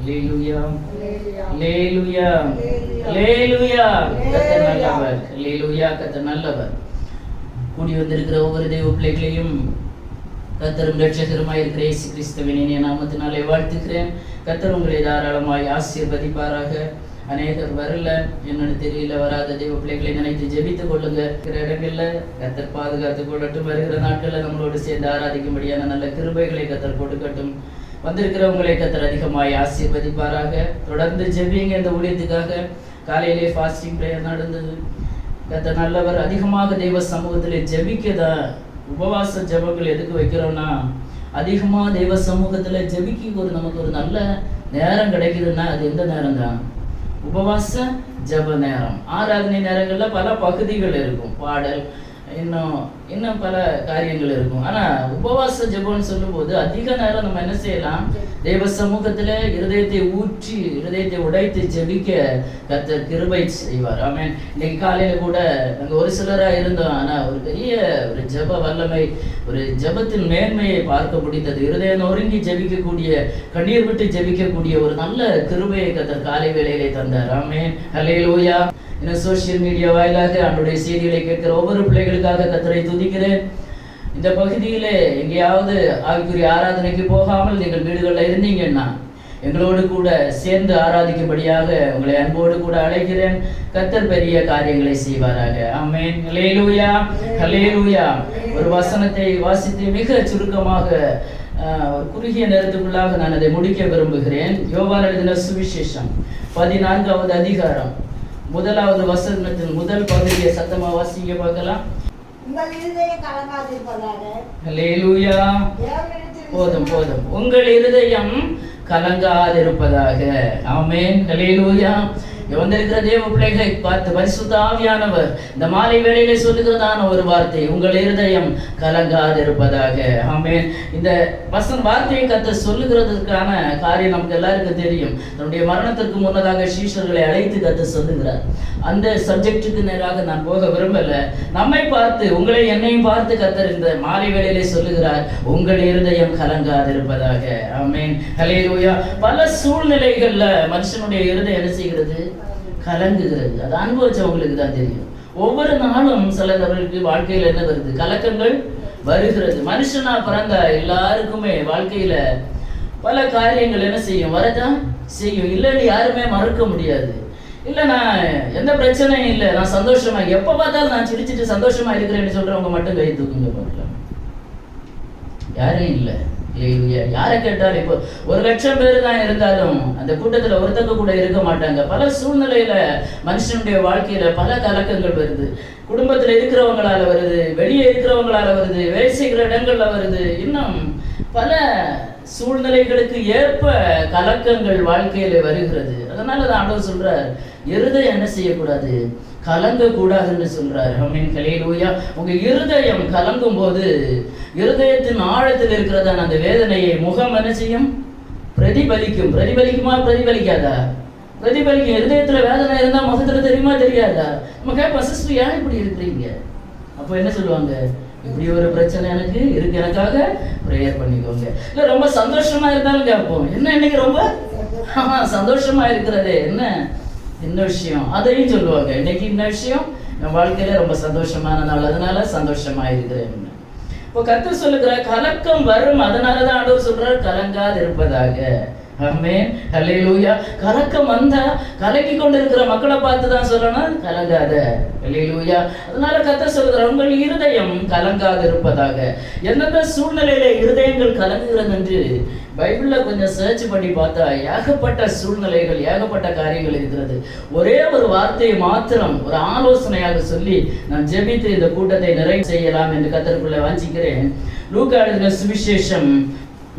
அல்லேலூயா அல்லேலூயா அல்லேலூயா. கர்த்தர் நல்லவர். அல்லேலூயா. கர்த்தர் நல்லவர். கூடி வந்திருக்கிற ஒவ்வொரு தெய்வ பிள்ளைகளையும் கர்த்தரும் இரட்சகருமாய் இருக்கிற இயேசு கிறிஸ்துவின் இனிய நாமத்தினாலே வாழ்த்துக்கிறேன். கர்த்தர் உங்களை தாராளமாய் ஆசீர்வதிப்பாராக. அநேகர் வரல, என்னன்னு தெரியல, வராத தெய்வ பிள்ளைகளை நினைத்து ஜெபித்துக் கொள்ளுங்க. இருக்கிற இடங்கள்ல கர்த்தர் பாதுகாத்துக் கொள்ளட்டும். வருகிற நாட்களில் நம்மளோடு சேர்ந்து ஆராதிக்கும்படியான நல்ல கிருபைகளை கர்த்தர் கொடுக்கட்டும். வந்திருக்கிறவங்களை கர்த்தர் அதிகமாய் ஆசீர்வதிப்பாராக. தொடர்ந்து ஜெபிங்க. இந்த ஊழியத்துக்காக காலையிலே ஃபாஸ்டிங் பிரேயர் நடந்தது. கர்த்தர் நல்லவர். அதிகமாக தெய்வ சமூகத்திலே ஜெபிக்கதான் உபவாச ஜெபங்கள் எதுக்கு வைக்கிறோம்னா, அதிகமாக தெய்வ சமூகத்துல ஜெபிக்க நமக்கு ஒரு நல்ல நேரம் கிடைக்குதுன்னா அது எந்த நேரம் தான்? உபவாச ஜெப நேரம். ஆராதனை நேரங்கள்ல பல பகுதிகள் இருக்கும், பாடல், இன்னும் பல காரியங்கள் இருக்கும். ஆனா உபவாச ஜெபம்னு சொல்லும் போது அதிக நேரம் நம்ம என்ன செய்யலாம்? தெய்வ சமூகத்துல இருதயத்தை ஊற்றி இருதயத்தை உடைத்து ஜெபிக்க கர்த்தர் கிருபை செய்வார். ஆமென். இன்னைக்கு காலையில கூட நாங்க ஒரு சிலரா இருந்தோம். ஆனா ஒரு பெரிய ஒரு ஜெப வல்லமை, ஒரு ஜெபத்தின் மேன்மையை பார்க்க முடிந்தது. இருதயம் நொறுங்கி ஜெபிக்கக்கூடிய, கண்ணீர் விட்டு ஜெபிக்கக்கூடிய ஒரு நல்ல கிருபையை கர்த்தர் காலை வேளையிலே தந்தார். ஆமென். ஹல்லேலூயா. இன்னும் சோசியல் மீடியா வாயிலாக அவனுடைய செய்திகளை கேட்கிற ஒவ்வொரு பிள்ளைகளுக்காக கர்த்தரை துதிக்கிறேன். இந்த பகுதியிலே எங்கேயாவது ஆவிக்குரிய ஆராதனைக்கு போகாமல் நீங்கள் வீடுகளில் இருந்தீங்கன்னா எங்களோடு கூட சேர்ந்து ஆராதிக்கும்படியாக உங்களை அன்போடு கூட அழைக்கிறேன். கர்த்தர் பெரிய காரியங்களை செய்வாராக. ஆமென். ஹல்லேலூயா ஹல்லேலூயா. ஒரு வசனத்தை வாசித்து மிக சுருக்கமாக ஒரு குறுகிய நேரத்துக்குள்ளாக நான் அதை முடிக்க விரும்புகிறேன். யோவான் எழுதின சுவிசேஷம் 14வது அதிகாரம் 1வது வசனத்தின் முதல் பகுதியை சத்தமா வாசிங்க பார்க்கலாம். அல்லேலூயா. போதும் போதும். உங்கள் இருதயம் கலங்காதிருப்பதாக. ஆமென். அல்லேலூயா. வந்திருக்கிற தேவ பிள்ளைகளை பார்த்து பரிசுத்த ஆவியானவர் இந்த மாலை வேளையிலே சொல்லுகிறதான ஒரு வார்த்தை, உங்கள் இருதயம் கலங்காதிருப்பதாக. ஆமென். இந்த வார்த்தையை கர்த்தர் சொல்லுகிறதுக்கான காரியம் நமக்கு எல்லாருக்கும் தெரியும். தன்னுடைய மரணத்திற்கு முன்னதாக சீஷர்களை அழைத்து கர்த்தர் சொல்லுகிறார். அந்த சப்ஜெக்டுக்கு நேராக நான் போக விரும்பல. நம்மை பார்த்து, உங்களை என்னையும் பார்த்து கர்த்தர் இந்த மாலை வேளையிலே சொல்லுகிறார், உங்கள் இருதயம் கலங்காதிருப்பதாக. ஆமென். ஹல்லேலூயா. பல சூழ்நிலைகள்ல மனுஷனுடைய இருதயம் என்ன செய்கிறது? கலங்குகிறது. அதை அனுபவிச்சவங்களுக்கு தான் தெரியும். ஒவ்வொரு நாளும் சிலருக்கு வாழ்க்கையில என்ன வருது? கலக்கங்கள் வருகிறது. மனுஷனா பிறந்த எல்லாருக்குமே வாழ்க்கையில பல காரியங்கள் என்ன செய்யும்? வரதான் செய்யும். இல்லைன்னு யாருமே மறுக்க முடியாது. இல்லை நான் எந்த பிரச்சனையும் இல்லை, நான் சந்தோஷமா, எப்ப பார்த்தாலும் நான் சிரிச்சிட்டு சந்தோஷமா இருக்கிறேன்னு சொல்றவங்க மட்டும் கை தூக்குங்க பார்க்கலாம். யாரும் இல்லை. யாரை கேட்டாலும் இப்போ 1,00,000 பேர் தான் இருந்தாலும் அந்த கூட்டத்துல ஒருத்தங்க கூட இருக்க மாட்டாங்க. பல சூழ்நிலையில மனுஷனுடைய வாழ்க்கையில பல கலக்கங்கள் வருது. குடும்பத்துல இருக்கிறவங்களால வருது, வெளியே இருக்கிறவங்களால வருது, வேலை செய்கிற இடங்கள்ல வருது. இன்னும் பல சூழ்நிலைகளுக்கு ஏற்ப கலக்கங்கள் வாழ்க்கையில வருகிறது. அதனாலதான் ஆண்டவர் சொல்றார், இருதயம் என்ன செய்யக்கூடாது? கலங்க கூடாதுன்னு சொல்றாரு. ஆமென். ஹல்லேலூயா. உங்க இருதயம் கலங்கும் போது இருதயத்தின் ஆழத்தில் இருக்கிறதான அந்த வேதனையை முகம் என்ன செய்யும்? பிரதிபலிக்கும். பிரதிபலிக்குமா? பிரதிபலிக்காதா? பிரதிபலிக்கும். இருதயத்துல வேதனை இருந்தா முகத்துல தெரியுமா தெரியாதா? நம்ம கேட்போம், சிஸ்டர் ஏன் இப்படி இருக்கிறீங்க? அப்போ என்ன சொல்லுவாங்க? இப்படி ஒரு பிரச்சனை எனக்கு இருக்கு, எனக்காக ப்ரேயர் பண்ணிக்கோங்க. இல்ல ரொம்ப சந்தோஷமா இருந்தாலும் கேட்போம், என்ன இன்னைக்கு ரொம்ப சந்தோஷமா இருக்கிறதே, என்ன விஷயம்? அதையும் சொல்லுவாங்க, இன்னைக்கு இந்த விஷயம் என் வாழ்க்கையில ரொம்ப சந்தோஷமான நாள், அதனால சந்தோஷமா இருக்கிறேன். இப்போ கர்த்தர் சொல்லுகிற கலக்கம் வரும். அதனாலதான் ஆண்டவர் சொல்றார், கலங்காது இருப்பதாக. ஆமென். ஹல்லேலூயா. கலக்கம் வந்தா கலக்கி கொண்டு இருக்கிற மக்களை பார்த்து தான் சொல்லணும், கலங்காத. ஹல்லேலூயா. அதனால கர்த்தர் சொல்லுகிறார், உங்கள் இருதயம் கலங்காது இருப்பதாக. எந்தெந்த சூழ்நிலையில இருதயங்கள் கலங்குகிறது என்று பைபிள்ல கொஞ்சம் சர்ச் பண்ணி பார்த்தா ஏகப்பட்ட சூழ்நிலைகள், ஏகப்பட்ட காரியங்கள் இருக்கிறது. ஒரே ஒரு வார்த்தையை மாத்திரம் ஒரு ஆலோசனையாக சொல்லி நான் ஜெபித்து இந்த கூட்டத்தை நிறைவு செய்யலாம் என்று கர்த்தருக்குள்ள வாஞ்சிக்கிறேன். லூக்கா எழுதின சுவிசேஷம்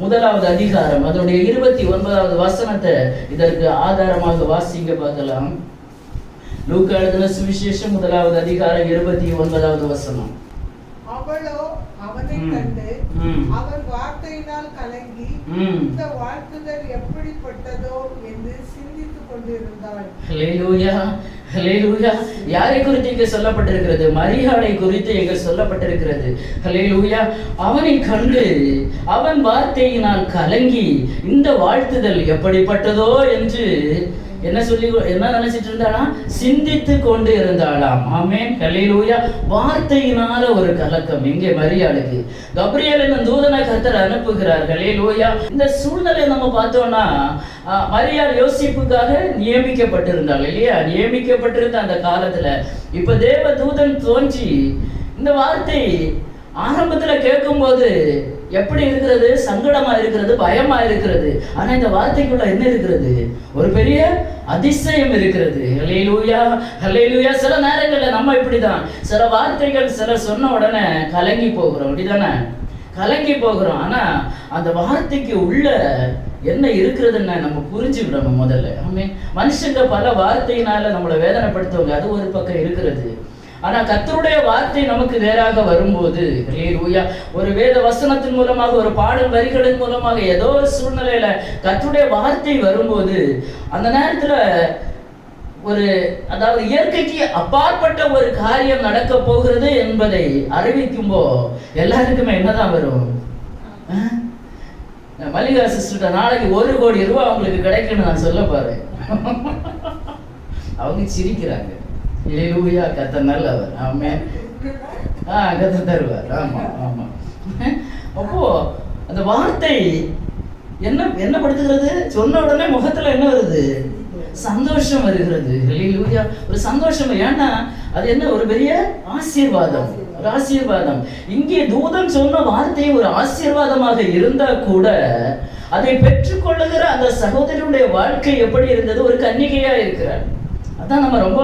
1வது அதிகாரம் அதனுடைய 29வது வசனத்தை இதற்கு ஆதாரமாக வாசிங்க பார்க்கலாம். லூக்கா எழுதின சுவிசேஷம் 1வது அதிகாரம் 29வது வசனம். அவளோ அவனை கண்டு அவன் வார்த்தையினால் கலங்கி இந்த வாழ்த்துதல் எப்படிப்பட்டதோ என்று சிந்தித்துக் கொண்டிருந்தாள். ஹல்லேலூயா, ஹல்லேலூயா. யாரை குறித்து இங்கு சொல்லப்பட்டிருக்கிறது? மரியாளை குறித்து இங்கு சொல்லப்பட்டிருக்கிறது. ஹல்லேலூயா. அவனை கண்டு அவன் வார்த்தையினால் கலங்கி இந்த வாழ்த்துதல் எப்படிப்பட்டதோ என்று என்ன நினைச்சிட்டு இருந்தாளாம்? சிந்தித்து கொண்டு இருந்தாளாம். ஆமென், ஹல்லேலூயா. வார்த்தையினால ஒரு கலக்கம் இங்கே மரியாளுக்கு. கப்ரியேல் என்னும் தூதனை கர்த்தர் அனுப்புகிறார். ஹல்லேலூயா. இந்த சூழ்நிலை நம்ம பார்த்தோம்னா மரியாள் யோசிப்புக்காக நியமிக்கப்பட்டிருந்தாள் இல்லையா? நியமிக்கப்பட்டிருந்த அந்த காலத்துல இப்ப தேவ தூதன் தோன்றி இந்த வார்த்தை ஆரம்பத்துல கேட்கும் போது எப்படி இருக்கிறது? சங்கடமா இருக்கிறது, பயமா இருக்கிறது. ஆனா இந்த வார்த்தைக்குள்ள என்ன இருக்கிறது? ஒரு பெரிய அதிசயம் இருக்கிறது. ஹல்லேலூயா, ஹல்லேலூயா. சில நேரங்கள்ல நம்ம இப்படிதான் சில வார்த்தைகள் சில சொன்ன உடனே கலங்கி போகிறோம், அப்படிதானே? கலங்கி போகிறோம். ஆனா அந்த வார்த்தைக்கு உள்ள என்ன இருக்கிறதுன்னு நம்ம புரிஞ்சு விடணும் முதல்ல. ஆமென். மனுஷங்க பல வார்த்தையினால நம்மளை வேதனைப்படுத்துவாங்க, அது ஒரு பக்கம் இருக்கிறது. ஆனா கர்த்தருடைய வார்த்தை நமக்கு நேராக வரும்போது, ஹல்லேலூயா, ஒரு வேத வசனத்தின் மூலமாக, ஒரு பாடல் வரிகளின் மூலமாக, ஏதோ ஒரு சூழ்நிலையில கர்த்தருடைய வார்த்தை வரும்போது அந்த நேரத்துல அதாவது இயற்கைக்கு அப்பாற்பட்ட ஒரு காரியம் நடக்க போகிறது என்பதை அறிவிக்கும்போ எல்லாருக்குமே என்னதான் வரும்? மல்லிகா சிஸ்டர் நாளைக்கு 1 கோடி ரூபாய் அவங்களுக்கு கிடைக்குன்னு நான் சொல்ல பாரு. அவங்க சிரிக்கிறாங்க. ஹல்லேலூயா, கர்த்தர் நல்லவர். ஆமென். கர்த்தர் தருவார். ஆமா ஆமா. அப்போ அந்த வார்த்தை என்ன படுத்துகிறது? சொன்ன உடனே முகத்துல என்ன வருது? சந்தோஷம் வருகிறது. ஹல்லேலூயா, ஒரு சந்தோஷம். ஏன்னா அது என்ன? ஒரு பெரிய ஆசீர்வாதம், ஒரு ஆசீர்வாதம். இங்கே தூதன் சொன்ன வார்த்தை ஒரு ஆசீர்வாதமாக இருந்தா கூட அதை பெற்றுக்கொள்ளுகிற அந்த சகோதரனுடைய வாழ்க்கை எப்படி இருந்தது? ஒரு கன்னிகையா இருக்கிறார். அதான் நம்ம ரொம்ப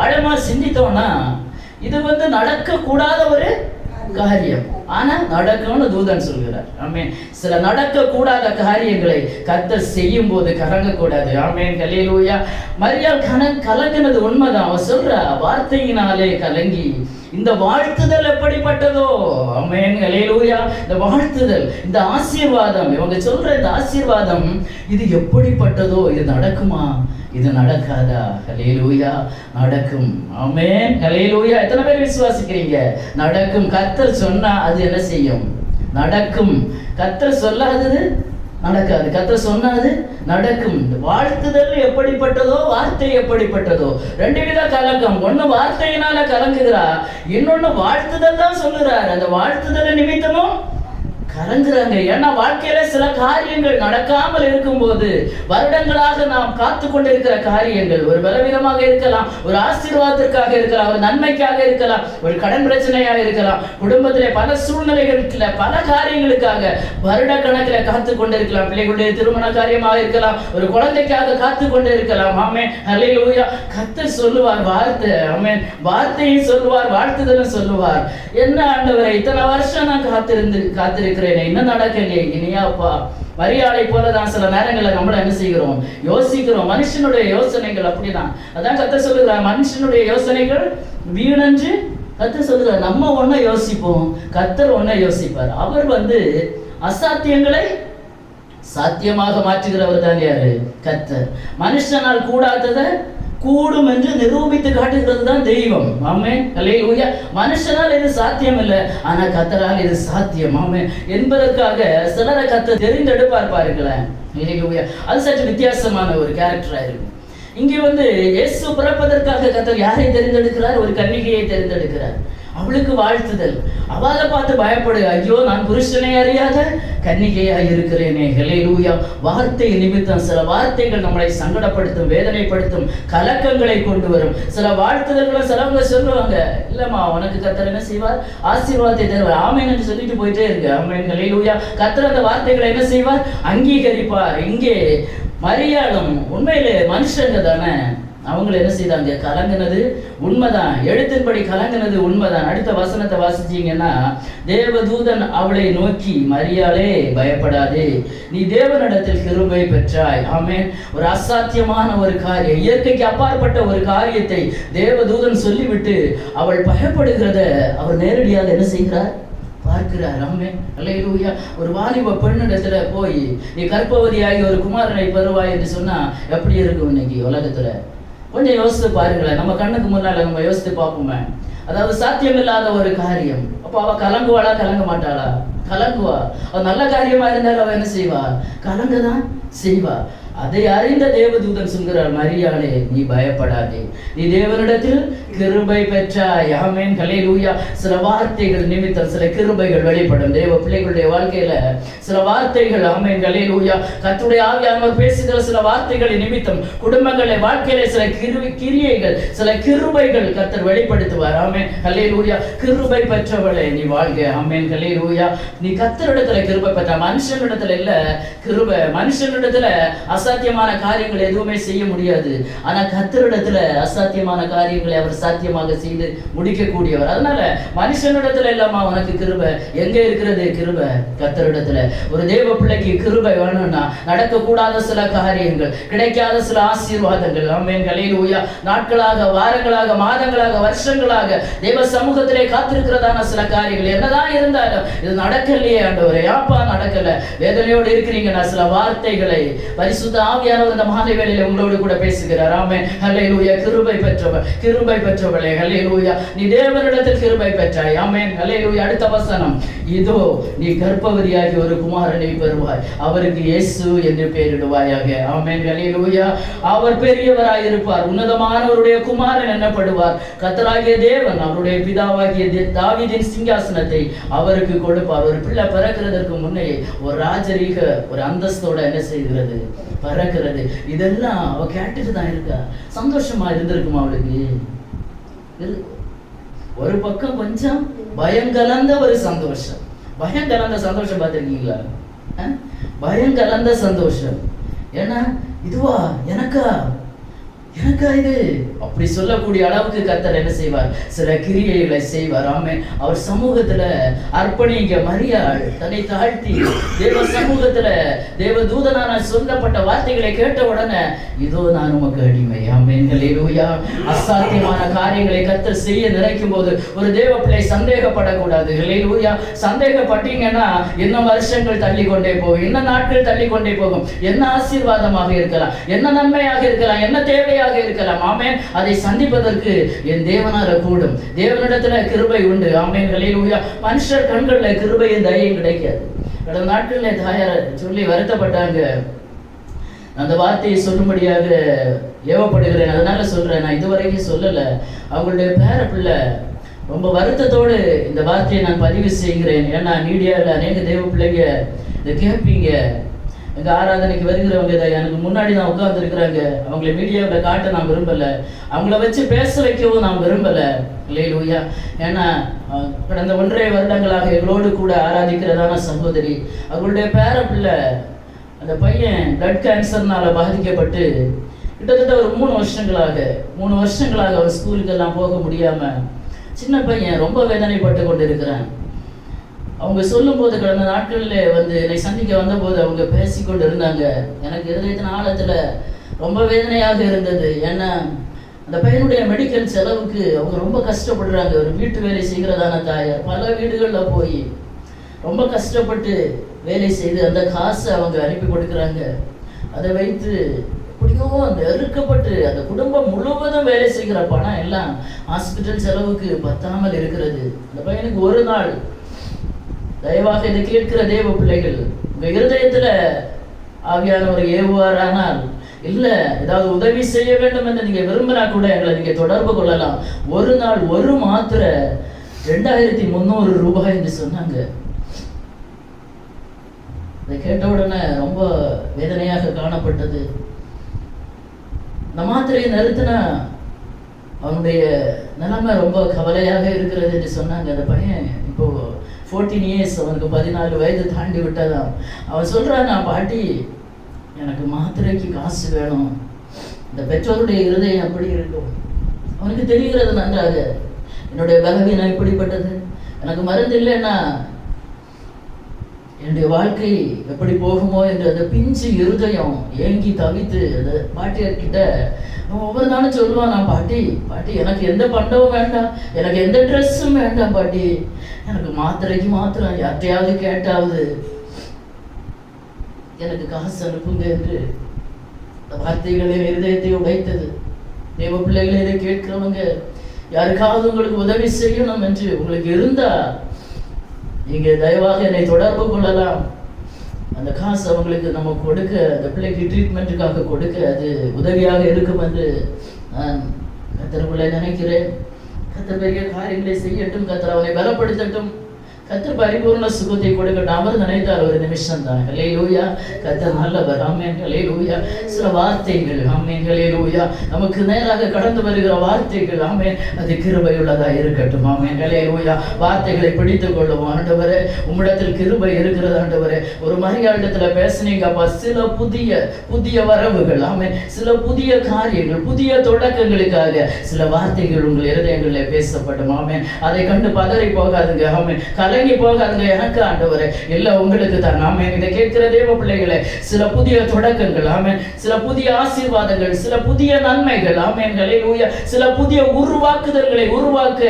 ஆழமா சிந்தித்தோம்னா இது நடக்க கூடாத ஒரு காரியம், ஆனா நடக்கும்னு தூதன் சொல்கிறார். ஆமென். சில நடக்க கூடாத காரியங்களை கர்த்தர் செய்யும் போது கலங்க கூடாது. ஆமென், ஹல்லேலூயா. மரியாள் கலங்கினது உண்மைதான். அவ சொல்ற வார்த்தையினாலே கலங்கி இந்த வாழ்த்துதல் எப்படிப்பட்டதோ. ஆமென், ஹல்லேலூயா. இந்த வாழ்த்துதல், இந்த ஆசீர்வாதம், இவங்க சொல்ற இந்த ஆசீர்வாதம் இது எப்படிப்பட்டதோ, இது நடக்குமா, இது நடக்காதா? ஹல்லேலூயா, நடக்கும். ஆமென், ஹல்லேலூயா. எத்தனை பேர் விசுவாசிக்கிறீங்க? நடக்கும். கர்த்தர் சொன்னா அது என்ன செய்யும்? நடக்கும். கர்த்தர் சொல்லாதது நடக்காது, கர்த்தர் சொன்னாது நடக்கும். வாழ்த்துதல் எப்படிப்பட்டதோ, வார்த்தை எப்படிப்பட்டதோ. 2 வித கலக்கம். ஒண்ணு வார்த்தையினால கலங்குகிறா, இன்னொன்னு வாழ்த்துதல் தான் சொல்லுறார். அந்த வாழ்த்துதல் நிமித்தமும் கலங்குறாங்க. ஏன்னா வாழ்க்கையில சில காரியங்கள் நடக்காமல் இருக்கும்போது, வருடங்களாக நாம் காத்து கொண்டிருக்கிற காரியங்கள் ஒரு பலவீனமாக இருக்கலாம், ஒரு ஆசீர்வாதத்திற்காக இருக்கலாம், ஒரு நன்மைக்காக இருக்கலாம், ஒரு கடன் பிரச்சனையாக இருக்கலாம், குடும்பத்திலே பல சூழ்நிலைகளுக்கு பல காரியங்களுக்காக வருட கணக்கில் காத்து கொண்டிருக்கலாம், பிள்ளைகளுடைய திருமண காரியமாக இருக்கலாம், ஒரு குழந்தைக்காக காத்து கொண்டிருக்கலாம். ஆமென், ஹல்லேலூயா. கர்த்தர் சொல்லுவார் வார்த்தை. ஆமென், வார்த்தையும் சொல்லுவார், வாழ்த்துதலும் சொல்லுவார். என்ன ஆண்டவரே, இத்தனை வருஷம் நான் காத்திருக்கிறேன், என்ன நடக்கலையே, இனியாப்பா. மரியாதை போலதான் சில நேரங்களில் நம்மள என்ன செய்கிறோம்? யோசிக்கிறோம். மனுஷனுடைய யோசனைகள் அப்படிதான். அதான் கர்த்தர் சொல்லுகிறார், மனுஷனுடைய யோசனைகள் வீணன்று. கர்த்தர் சொல்லுகிறார், நம்ம ஒன்ன யோசிப்போம், கர்த்தர் ஒன்ன யோசிப்பார். அவர் அசாத்தியங்களை சாத்தியமாக மாற்றுகிறவர் தான் யாரு? கர்த்தர். மனுஷனால் கூடாததை கூடும் என்று நிரூபித்து காட்டுகிறது தான் தெய்வம். ஆமென், ஹல்லேலூயா. மனுஷனால் இது சாத்தியம் இல்லை, ஆனா கர்த்தரால் இது சாத்தியம். ஆமென் என்பதற்காக சிலரை கர்த்தர் தெரிந்தெடுப்பார் பாருங்களேன். ஹல்லேலூயா. அது சற்று வித்தியாசமான ஒரு கேரக்டரா இருக்கும். இங்கே இயேசு பிறப்பதற்காக கர்த்தர் யாரை தெரிந்தெடுக்கிறார்? ஒரு கன்னிகையை தெரிந்தெடுக்கிறார். அவளுக்கு வாழ்த்துதல். அவளை பார்த்து பயப்படு, ஐயோ நான் புருஷனை அறியாத கன்னிகையா இருக்கிறேனே. ஹல்லேலூயா. வார்த்தை நிமித்தம் சில வார்த்தைகள் நம்மளை சங்கடப்படுத்தும், வேதனைப்படுத்தும், கலக்கங்களை கொண்டு வரும். சில வாழ்த்துதல்களை சிலவங்க சொல்லுவாங்க, இல்லம்மா உனக்கு கர்த்தர் என்ன செய்வார்? ஆசீர்வாதத்தை தருவார். ஆமென் என்று சொல்லிட்டு போயிட்டே இருக்கு. ஆமென், ஹல்லேலூயா. கர்த்தர் அந்த வார்த்தைகளை என்ன செய்வார்? அங்கீகரிப்பார். இங்கே மரியாளும் உண்மையிலே மனுஷங்க தானே, அவங்களை என்ன செய்தாங்க? கலங்கினது உண்மைதான், எழுத்தின்படி கலங்கினது உண்மைதான். அடுத்த வசனத்தை வாசிச்சீங்கன்னா, தேவதூதன் அவளை நோக்கி, மரியாளே பயப்படாதே, நீ தேவனிடத்தில் கிருபை பெற்றாய். ஆமென். ஒரு அசாத்தியமான ஒரு காரியம், இயற்கைக்கு அப்பாற்பட்ட ஒரு காரியத்தை தேவதூதன் சொல்லிவிட்டு அவள் பயப்படுகிறத அவர் நேரடியாக என்ன செய்கிறார்? பார்க்கிறார். ஆமென், அல்லேலூயா. ஒரு வாலிப பெண்ணிடத்துல போய் நீ கர்ப்பவதியாகி ஒரு குமாரனை பெறுவாய் என்று சொன்னா எப்படி இருக்கும் இன்னைக்கு உலகத்துல? கொஞ்சம் யோசித்து பாருங்களேன். நம்ம கண்ணுக்கு முன்னால நம்ம யோசித்து பார்ப்போமே. அதாவது சாத்தியமில்லாத ஒரு காரியம். அப்போ அவ கலங்குவாளா, கலங்க மாட்டாளா? கலங்குவா. அவ நல்ல காரியமா இருந்தாலும் அவ என்ன செய்வா? கலங்கதான் செய்வா. அதை அறிந்த தேவதூதன் சொல்கிறார், மரியாளே நீ பயப்படாதே, நீ தேவனிடத்தில் கிருபை பெற்றாய். ஆமென், ஹல்லேலூயா. சில வார்த்தைகள் நிமித்தம் சில கிருபைகள் வெளிப்படும் தேவ பிள்ளைகளுடைய வாழ்க்கையில. சில வார்த்தைகள், ஆமென், ஹல்லேலூயா, கர்த்தருடைய ஆவியானவர் பேசுகிற சில வார்த்தைகளை நிமித்தம் குடும்பங்களை வாழ்க்கையில சில கிரியைகள், சில கிருபைகள் கர்த்தர் வெளிப்படுத்துவார். ஆமென், ஹல்லேலூயா. கிருபை பெற்றவளே நீ வாழ்க. ஆமென், ஹல்லேலூயா. நீ கர்த்தரிடத்துல கிருபை பெற்ற, மனுஷனிடத்துல இல்ல கிருபை. மனுஷனிடத்துல அசாத்தியமான காரியங்கள் எதுவுமே செய்ய முடியாது. ஆனா கர்த்தரிடத்துல அசாத்தியமான காரியங்களை அவர் சாத்தியமாக செய்து முடிக்கக்கூடியவர். அதனால மனுஷனிடத்துல இல்லாம உனக்கு கிருபை எங்க இருக்கிறது? கிருபை கர்த்தரிடத்துல. ஒரு தேவ பிள்ளைக்கு கிருபை வேணும்னா நடக்கக்கூடாத சில காரியங்கள், கிடைக்காத சில ஆசீர்வாதங்கள், ஆமென், ஹல்லேலூயா, நாட்களாக, வாரங்களாக, மாதங்களாக, வருஷங்களாக தேவ சமூகத்திலே காத்திருக்கிறதான சில காரியங்கள் என்னதான் இருந்தாலும் இது நடக்கலையே ஆண்டவரே, யாப்பா நடக்கல, வேதனையோடு இருக்கிறீங்கன்னா சில வார்த்தைகளை பரிசுத்த ஆவியானவர் இந்த மாலை வேளையில உங்களோடு கூட பேசுகிறார். ஆமென், ஹல்லேலூயா. கிருபை பெற்றவர், கிருபை பெற்றவளே, ஹல்லேலூயா, நீ தேவனிடத்தில் கிருபை பெற்றாய். ஆமென், ஹல்லேலூயா. அடுத்த வசனம், இதோ நீ கர்ப்பவதியாகி ஒரு குமாரனை பெறுவாய், அவருக்கு இயேசு என்று பெயரிடுவாயாக. ஆமென், ஹல்லேலூயா. அவர் பெரியவராய் இருப்பார், உன்னதமானவருடைய குமாரன் என்னப்படுவார். கர்த்தராகிய தேவன் அவருடைய பிதாவாகிய தாவீதின் சிங்காசனத்தை அவருக்கு கொடுப்பார். ஒரு பிள்ளை பிறக்கிறதற்கு முன்னே ஒரு ராஜரீக ஒரு அந்தஸ்தோட என்ன செய்கிறது? பறக்கிறது. இதெல்லாம் அவ கேட்டுட்டு தான் இருக்கா. சந்தோஷமா இருந்திருக்குமா அவளுக்கு? ஒரு பக்கம் கொஞ்சம் பயம் கலந்த ஒரு சந்தோஷம். பயம் கலந்த சந்தோஷம் பார்த்திருக்கீங்களா? பயம் கலந்த சந்தோஷம். ஏன்னா இதுவா எனக்கா இது அப்படி சொல்லக்கூடிய அளவுக்கு கர்த்தர் என்ன செய்வார்? சில கிரியைகளை செய்வார். ஆமென். அவர் சமூகத்துல அர்ப்பணிங்க. மரியாள் தன்னை தாழ்த்தி தேவ சமூகத்துல தேவ தூதனான சொல்லப்பட்ட வார்த்தைகளை கேட்ட உடனே இதோ நான் உமக்கு அடிமை. ஆமென், ஹல்லேலூயா. அசாத்தியமான காரியங்களை கர்த்தர் செய்ய நினைக்கும் போது ஒரு தேவ பிள்ளை சந்தேகப்படக்கூடாது. ஹல்லேலூயா. சந்தேகப்பட்டீங்கன்னா இன்னும் வருஷங்கள் தள்ளி கொண்டே போகும், இன்னும் நாட்கள் தள்ளி கொண்டே போகும். என்ன ஆசீர்வாதமாக இருக்கலாம், என்ன நன்மையாக இருக்கலாம், என்ன தேவையாக இருக்கலாம். ஆமென். அதை சந்திப்பதற்கு என் தேவனால கூடும். தேவனிடத்துல கிருபை உண்டு. ஆமென், ஹல்லேலூயா. மனுஷர் கண்கள்ல கிருபையும் தயையும் கிடைக்காது. கடந்த நாட்கள்ல தாயார் சொல்லி வருத்தப்பட்டாங்க. அந்த வார்த்தையை சொல்லும்படியாக ஏவப்படுகிறேன், அதனால சொல்றேன். நான் இதுவரைக்கும் சொல்லல. அவங்களுடைய பேர பிள்ளை ரொம்ப வருத்தத்தோடு இந்த வார்த்தையை நான் பதிவு செய்கிறேன். ஏன்னா மீடியாவில் அநேக தேவ பிள்ளைங்க இதை கேட்பீங்க. எங்க ஆராதனைக்கு வருகிறவங்க இதை எனக்கு முன்னாடி தான் உட்கார்ந்து இருக்கிறாங்க. அவங்களை மீடியாவில் காட்ட நான் விரும்பலை, அவங்கள வச்சு பேச வைக்கவும் நான் விரும்பலை. அல்லேலூயா. ஏன்னா கடந்த 1.5 வருடங்களாக எங்களோடு கூட ஆராதிக்கிறதான சகோதரி, அவங்களுடைய பேர பிள்ளை அந்த பையன் பிளட் கேன்சர்னால பாதிக்கப்பட்டு கிட்டத்தட்ட ஒரு 3 வருஷங்களாக அவன் ஸ்கூலுக்கெல்லாம் போக முடியாம சின்ன பையன் ரொம்ப வேதனைப்பட்டு கொண்டு இருக்கிறான். அவங்க சொல்லும் போது கடந்த நாட்களில் வந்து என்னை சந்திக்க வந்தபோது அவங்க பேசிக்கொண்டு இருந்தாங்க. எனக்கு இதயத்தின் ஆழத்துல ரொம்ப வேதனையாக இருந்தது. ஏன்னா அந்த பையனுடைய மெடிக்கல் செலவுக்கு அவங்க ரொம்ப கஷ்டப்படுறாங்க. ஒரு வீட்டு வேலை செய்கிறதான தாயார் பல வீடுகளில் போய் ரொம்ப கஷ்டப்பட்டு வேலை செய்து அந்த காசை அவங்க அனுப்பி கொடுக்குறாங்க. அதை வைத்து எப்படியோ அந்த எருக்கப்பட்டு அந்த குடும்பம் முழுவதும் வேலை செய்கிற பணம் எல்லாம் ஹாஸ்பிட்டல் செலவுக்கு பத்தாமல் இருக்கிறது. அந்த பையனுக்கு ஒரு நாள், தயவாக இதை கேட்கிற தேவ பிள்ளைகள், உங்க இருதயத்துல ஆவியானவர் ஏவுவாரானால், இல்ல ஏதாவது உதவி செய்ய வேண்டும் என்று நீங்க விரும்பினா கூட எங்களை நீங்க தொடர்பு கொள்ளலாம். ஒரு நாள் ஒரு மாத்திரை 2300 ரூபாய் என்று சொன்னாங்க. இதை கேட்ட உடனே ரொம்ப வேதனையாக காணப்பட்டது. இந்த மாத்திரையை நிறுத்தினா அவனுடைய நிலைமை ரொம்ப கவலையாக இருக்கிறது என்று சொன்னாங்க. அந்த பையன் இப்போ 14 இயர்ஸ், அவனுக்கு 14 வயது தாண்டி விட்டதாம். அவன் சொல்றான், நான் பாட்டி எனக்கு மாத்திரைக்கு காசு வேணும். இந்த பெற்றோருடைய இருதயம் எப்படி இருக்கும்? அவனுக்கு தெரிகிறது நன்றாக, என்னுடைய பலவீனம் எப்படிப்பட்டது, எனக்கு மருந்து இல்லைன்னா என்னுடைய வாழ்க்கை எப்படி போகுமோ என்று அந்த பிஞ்சு இருதயம் ஏங்கி தவித்து அந்த பாட்டியர்கிட்ட அவன் ஒவ்வொரு நாளும் சொல்லுவான், நான் பாட்டி பாட்டி எனக்கு எந்த பண்டமும் வேண்டாம், எனக்கு எந்த ட்ரெஸ்ஸும் வேண்டாம் பாட்டி, எனக்கு மாத்திரைக்கு மாத்திரம் யார்ட்டையாவது கேட்டாவது எனக்கு காசு அனுப்புங்க என்று வார்த்தைகளின் இருதயத்தை உடைத்தது. தேவ பிள்ளைகளை இதை கேட்கிறவங்க, யாருக்காவது உங்களுக்கு உதவி செய்யணும் என்று உங்களுக்கு இருந்தா நீங்க தயவாக என்னை தொடர்பு கொள்ளலாம். அந்த காசு அவங்களுக்கு நம்ம கொடுக்க, அந்த பிள்ளைக்கு ட்ரீட்மெண்ட்டுக்காக கொடுக்க அது உதவியாக இருக்கும் என்று நான் கர்த்தருக்குள்ளே நினைக்கிறேன். கர்த்தர் பெரிய காரியங்களை செய்யட்டும், கர்த்தர் அவனை பலப்படுத்தட்டும், கர்த்தர் பரிபூர்ண சுகத்தை கொடுக்கட்டும். அவர் நினைத்தார் ஒரு நிமிஷம் தான். ஹல்லேலூயா, கர்த்தர் நல்லவர். ஆமென், ஹல்லேலூயா. சில வார்த்தைகள், ஆமென், ஹல்லேலூயா, நமக்கு நேராக கடந்து வருகிற வார்த்தைகள், ஆமென், அது கிருபையுள்ளதா இருக்கட்டும். ஆமென், ஹல்லேலூயா. வார்த்தைகளை பிடித்துக் கொள்ளுவோம். ஆண்டவரே, உம்மிடத்தில் கிருபை இருக்கிறது ஆண்டவரே. ஒரு மரியாதத்துல பேசுனீங்கப்பா, சில புதிய வரவுகள், ஆமென், சில புதிய காரியங்கள், புதிய தொடக்கங்களுக்காக சில வார்த்தைகள் உங்கள் இருதயங்களில் பேசப்படும். ஆமென், அதை கண்டு பதறி போகாதுங்க. ஆமென், கலங்கி போகாதுங்க. எனக்கு ஆண்டவரே எல்லாம் உங்களுக்கு தான். ஆமென், இதை கேட்கிற தேவ பிள்ளைகளை, சில புதிய தொடக்கங்கள், ஆமென், சில புதிய ஆசீர்வாதங்கள், சில புதிய நன்மைகள், ஆமென், ஹல்லேலூயா, சில புதிய உருவாக்குதல்களை உருவாக்க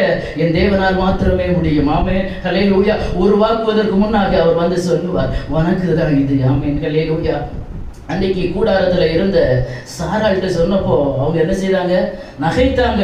என் தேவனால் மாத்திரமே முடியும். ஆமென், ஹல்லேலூயா. உருவாக்குவதற்கு முன்னாக அவர் வந்து சொல்லுவார், உனக்கு தான் இது. ஆமென், ஹல்லேலூயா. அன்னைக்கு கூடாரத்துல இருந்த சாராள்கிட்ட சொன்னப்போ அவங்க என்ன செய்தாங்க? நகைத்தாங்க.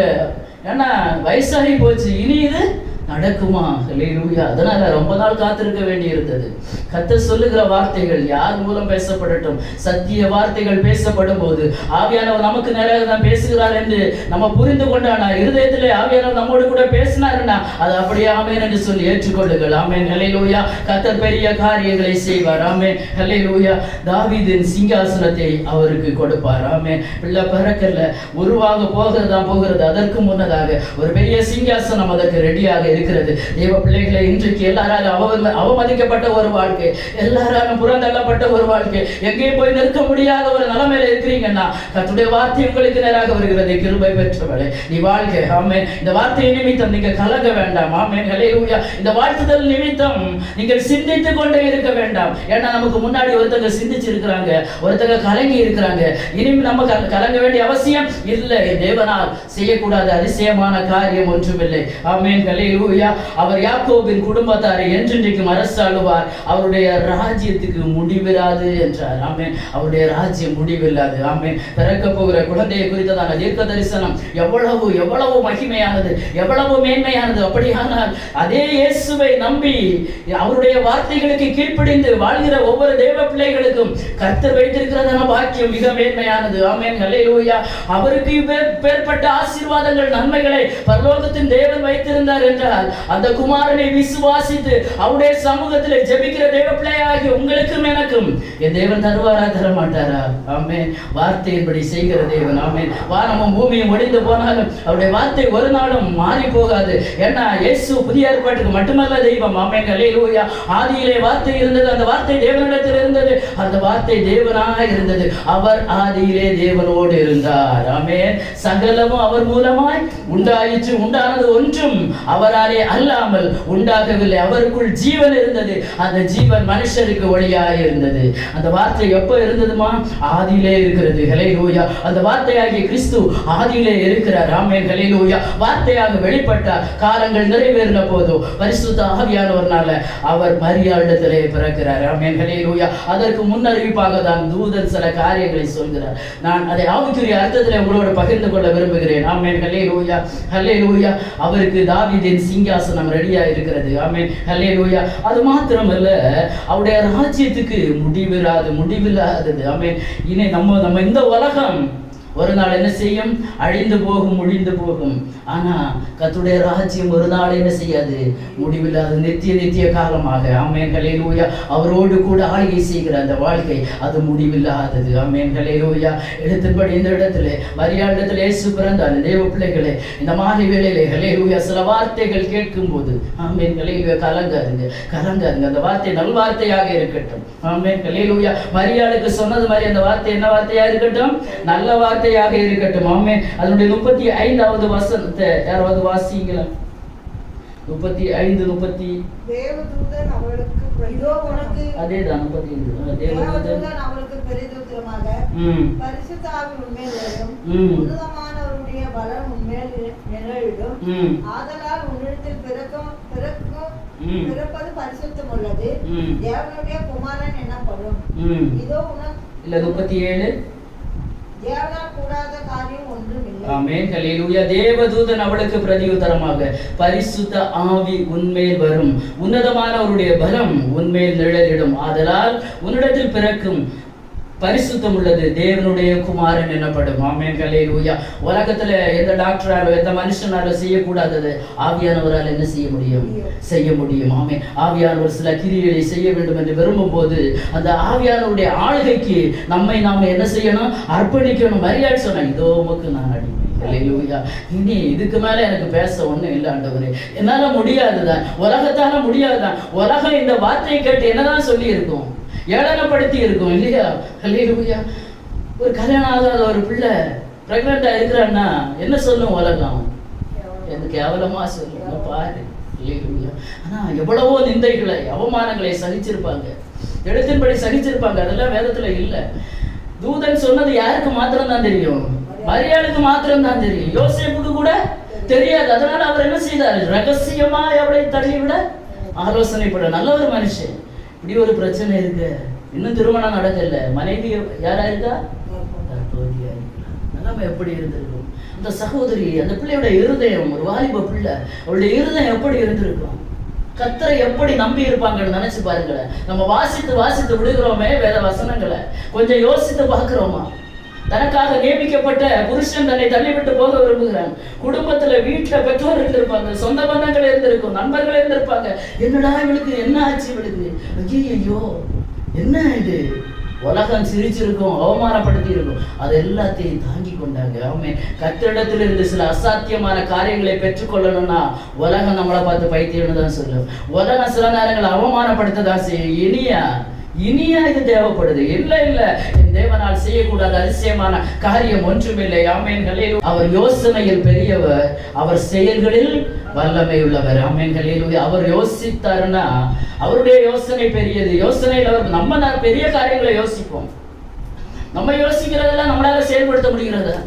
ஏன்னா வயசாகி போச்சு, இனி இது நடக்குமா? ஹல்லேலூயா. அதனால ரொம்ப நாள் காத்திருக்க வேண்டி இருந்தது. கர்த்தர் சொல்லுகிற வார்த்தைகள் யார் மூலம் பேசப்படட்டும், சத்திய வார்த்தைகள் பேசப்படும் போது ஆவியானவர் நமக்கு நேராக தான் பேசுகிறார் என்று நம்ம புரிந்து கொண்டானா, இருதயத்திலே ஆவியானவர் நம்மோடு கூட பேசினாருன்னா அது அப்படியே ஆமென் என்று சொல்லி ஏற்றுக்கொள்ளுங்கள். ஆமென், ஹல்லேலூயா. கர்த்தர் பெரிய காரியங்களை செய்வார். ஆமென், ஹல்லேலூயா. தாவீதின் சிங்காசனத்தை அவருக்கு கொடுப்பார். ஆமென், பிள்ளை பிறக்கல, உருவாக போகிறது. அதற்கு முன்னதாக ஒரு பெரிய சிங்காசனம் அதற்கு ரெடியாக இருக்கிறது. தேவ பிள்ளைகளை, இன்றைக்கு எல்லாராலும் அவமதிக்கப்பட்ட ஒரு வாழ்க்கை, எல்லாராலும் புறந்தள்ளப்பட்ட ஒரு வாழ்க்கை, எங்கே போய் நிற்க முடியாத ஒரு நிலைமையில இருக்கிறீங்கன்னா கர்த்தருடைய வார்த்தை உங்களுக்கு நேராக வருகிறது. கிருபை பெற்றவளே, நீ வாழ்க. ஆமென். இந்த வார்த்தை நிமித்தம் நீங்க கலங்க வேண்டாம். ஆமென், ஹல்லேலூயா. இந்த வாழ்த்துதல் நிமித்தம் நீங்கள் சிந்தித்துக் கொண்டே இருக்க வேண்டாம். ஏன்னா நமக்கு முன்னாடி ஒருத்தங்க சிந்திச்சு இருக்கிறாங்க, ஒருத்தங்க கலங்கி இருக்கிறாங்க. இனிமே நம்ம கலங்க வேண்டிய அவசியம் இல்லை. தேவனால் செய்யக்கூடாத அதிசயமான காரியம் ஒன்றுமில்லை. ஆமென், ஹல்லேலூயா. அவர் யாக்கோபின் குடும்பத்தாரை என்றென்றைக்கும் அரசாளுவார், அவருடைய ராஜ்யத்துக்கு முடிவிராது என்றார். ஆமென், அவருடைய ராஜ்யம் முடிவில்லாது. ஆமென். பிறக்க போகிற குழந்தையை குறித்ததான தீர்க்க தரிசனம் எவ்வளவு மகிமையானது, எவ்வளவு மேன்மையானது. அப்படியானால் அதே இயேசுவை நம்பி அவருடைய வார்த்தைகளுக்கு கீழ்ப்படிந்து வாழ்கிற ஒவ்வொரு தேவ பிள்ளைகளுக்கும் கர்த்தர் வைத்திருக்கிறதான பாக்கியம் மிக மேன்மையானது. ஆமென், ஹல்லேலூயா. அவருக்கு பேர்பட்ட ஆசீர்வாதங்கள், நன்மைகளை பரலோகத்தின் தேவன் வைத்திருந்தார் என்றால் அந்த குமாரனை விசுவாசித்து அவருடைய சமூகத்தில் ஜெபிக்கிற தேவ பிள்ளையாகி உங்களுக்கும் எனக்கும் என் தேவன் தருவாரா, தரமாட்டாரா? ஆமென். வார்த்தையின்படி செய்கிற தேவன். ஆமென். வானமும் பூமியும் ஒழிந்து போனாலும் அவருடைய வார்த்தை ஒரு நாளும் மாறி போகாது. ஏன்னா இயேசு புதிய ஏற்பாட்டுக்கு மட்டுமல்ல தெய்வம். ஆமென், ஹல்லேலூயா. ஆதியிலே வார்த்தை இருந்தது, அந்த வார்த்தை தேவனிடத்தில் இருந்தது, அந்த வார்த்தை தேவனாக இருந்தது, அவர் ஆதியிலே தேவனோடு இருந்தார். ஆமென். சகலமும் அவர் மூலமாய் உண்டாயிற்று, உண்டானது ஒன்றும் அவராலே அல்லாமல் உண்டாகவில்லை. அவருக்குள் ஜீவன் இருந்தது, அந்த ஜீவன் மனுஷருக்கு ஒளியாக இருந்தது. அந்த வார்த்தை எப்போ இருந்ததுமா? ஆதியிலே இருக்கிறது. ஹல்லேலூயா. அந்த வார்த்தையாகிய கிறிஸ்து ஆதியிலே இருக்கிறார். ஆமென், ஹல்லேலூயா. வார்த்தையாக வெளிப்பட்டார். காலங்கள் நிறைவேறின போது பரிசுத்த ஆவியானவர்னால அவர் மரியாளிடத்திலே பிறக்கிறார். ஆமென், ஹல்லேலூயா. அதற்கு முன்னறிவிப்பாக தான் தூதன் சில காரியங்களை சொல்கிறார். நான் அதை ஆவிக்குரிய அர்த்தத்தில் உங்களோடு பகிர்ந்து கொள்ள விரும்புகிறேன். ஆமென், ஹல்லேலூயா, ஹல்லேலூயா. அவருக்கு தாவீதின் சிங்காசனம் ரெடியா இருக்கிறது. ஆமென், ஹல்லேலூயா. அது மாத்திரமல்ல, அவருடைய ராஜ்யத்துக்கு முடிவில்லாதது. ஆமென். இனி நம்ம இந்த உலகம் ஒரு நாள் என்ன செய்யும்? அழிந்து போகும், முடிந்து போகும். ஆனா கர்த்தருடைய ராஜ்யம் ஒரு நாள் என்ன செய்யாது? முடிவில்லாத நித்திய காலமாக. ஆமென், ஹல்லேலூயா. அவரோடு கூட ஆளுகை செய்கிற அந்த வாழ்க்கை அது முடிவில்லாதது. ஆமென், ஹல்லேலூயா. எழுத்தின்படி இந்த இடத்துல மரியாளிடத்தில் இயேசு பிறந்தார். தேவ பிள்ளைகளே, இந்த மாலை வேளையிலே ஹல்லேலூயா சில வார்த்தைகள் கேட்கும் போது ஆமென், ஹல்லேலூயா, கலங்காதுங்க. அந்த வார்த்தை நல்வார்த்தையாக இருக்கட்டும். ஆமென், ஹல்லேலூயா. மரியாளுக்கு சொன்னது மாதிரி அந்த வார்த்தை என்ன வார்த்தையா இருக்கட்டும்? நல்ல வார்த்தையாக இருக்கட்டும். ஆமென். அதனுடைய 35வது வசனத்தை யாராவது வாசிங்களா? 35 தேவதூதன் அவளுக்கு இதோ உனக்கு அதேதான் 35 தேவதூதன் அவளுக்கு பிரதியுத்தரமாக பரிசுத்த ஆவி உன்மேல் வரும், உன்னதமானவருடைய பலம் உன்மேல் நிழலிடும். ஆதலால் உன்னிடத்தில் பிறப்பது பரிசுத்தம் உள்ளது, தேவனுடைய குமாரன் எனப்படும். இதோ உனக்கு இல்ல 37 தேவனால் கூடாத காரியம் ஒன்றும் இல்லை. ஆமென். ஹல்லேலூயா. தேவதூதன் அவளுக்கு பிரதியுத்தரமாக பரிசுத்த ஆவி உன்மேல் வரும், உன்னதமானவருடைய பலம் உன்மேல் நிழலிடும். ஆதலால் உன்னிடத்தில் பிறக்கும் பரிசுத்தம் உள்ளது, தேவனுடைய குமாரன் எனப்படும். ஆமென். ஹல்லேலூயா. உலகத்துல எந்த டாக்டராலோ எந்த மனுஷனாலோ செய்யக்கூடாதது ஆவியானவரால் என்ன செய்ய முடியும்? செய்ய முடியும். ஆமென். ஆவியானவர் சில கிரியைகளை செய்ய வேண்டும் என்று விரும்பும் போது அந்த ஆவியானவருடைய ஆளுகைக்கு நம்மை நாம என்ன செய்யணும்? அர்ப்பணிக்கணும். மரியாதை சொன்ன இதோ உமக்கு நான் அடிமை. ஹல்லேலூயா. இனி இதுக்கு மேல எனக்கு பேச ஒண்ணும் இல்லை ஆண்டவரே, என்னால முடியாதுதான், உலகத்தால முடியாதுதான். உலகம் இந்த வார்த்தையை கேட்டு என்னதான் சொல்லி இருக்கும்? ஏளனப்படுத்தி இருக்கும் இல்லையா? ஹல்லேலூயா. ஒரு கல்யாணம் ஆகாத ஒரு பிள்ளை பிரெக்னெண்டா இருக்கிறான்னா என்ன சொல்லும் உலகம்? எது கேவலமா சொல்லும் பாரு. ஹல்லேலூயா. ஆனா எவ்வளவோ நிந்தைகளை அவமானங்களை சகிச்சிருப்பாங்க, எழுத்தின்படி சகிச்சிருப்பாங்க. அதெல்லாம் வேதத்துல இல்ல. தூதன் சொன்னது யாருக்கு மாத்திரம் தான் தெரியும்? மரியாளுக்கு மாத்திரம் தான் தெரியும். யோசேப்புக்கு கூட தெரியாது. அதனால அவர் என்ன செய்தார்? ரகசியமா அவளை தள்ளிவிட ஆலோசனைப்பட. நல்ல ஒரு மனுஷன். இப்படி ஒரு பிரச்சனை இருக்கு, இன்னும் திருமணம் நடக்கல, மனைவி யாரா இருக்கா? தற்போதையா இருக்கா? நிலைமை எப்படி இருந்திருக்கும்? அந்த சகோதரி, அந்த பிள்ளையோட இருதயம், ஒரு வாலிப பிள்ளை, அவளுடைய இருதயம் எப்படி இருந்திருக்கும்? கர்த்தரை எப்படி நம்பி இருப்பாங்கன்னு நினைச்சு பாருங்களேன். நம்ம வாசித்து விடுகிறோமே வேத வசனங்களை, கொஞ்சம் யோசித்து பார்க்கிறோமா? தனக்காக நியமிக்கப்பட்ட புருஷன் தன்னை தள்ளிவிட்டு போக விரும்புகிறான். குடும்பத்துல வீட்டுல பெற்றோர் இருந்திருப்பாங்க, சொந்த பந்தங்கள் இருந்திருக்கும், நண்பர்கள் இருந்திருப்பாங்க. என்னடா இவளுக்கு என்ன ஆச்சு? இவளுக்கு ஐயோ என்ன இது? உலகம் சிரிச்சிருக்கும், அவமானப்படுத்தி இருக்கும். அது எல்லாத்தையும் தாங்கி கொண்டாங்க. அவன் கர்த்தரிடத்திலிருந்து சில அசாத்தியமான காரியங்களை பெற்றுக்கொள்ளணும்னா உலகம் நம்மளை பார்த்து பைத்தியம்னு தான் சொல்லும். உலகம் சில நேரங்களை அவமானப்படுத்ததான் செய்யும். இனியா இது தேவைப்படுது. இல்ல என் தேவனால் செய்யக்கூடாத அதிசயமான காரியம் ஒன்றுமில்லை. ஆமென். ஹல்லேலூயா. அவர் யோசனையில் பெரியவர், அவர் செயல்களில் வல்லமை உள்ளவர். ஆமென். ஹல்லேலூயா. அவர் யோசித்தாருன்னா அவருடைய யோசனை பெரியது. யோசனையில் அவர் நம்ம பெரிய காரியங்களை யோசிப்போம். நம்ம யோசிக்கிறதெல்லாம் நம்மளால செயல்படுத்த முடிகிறதா?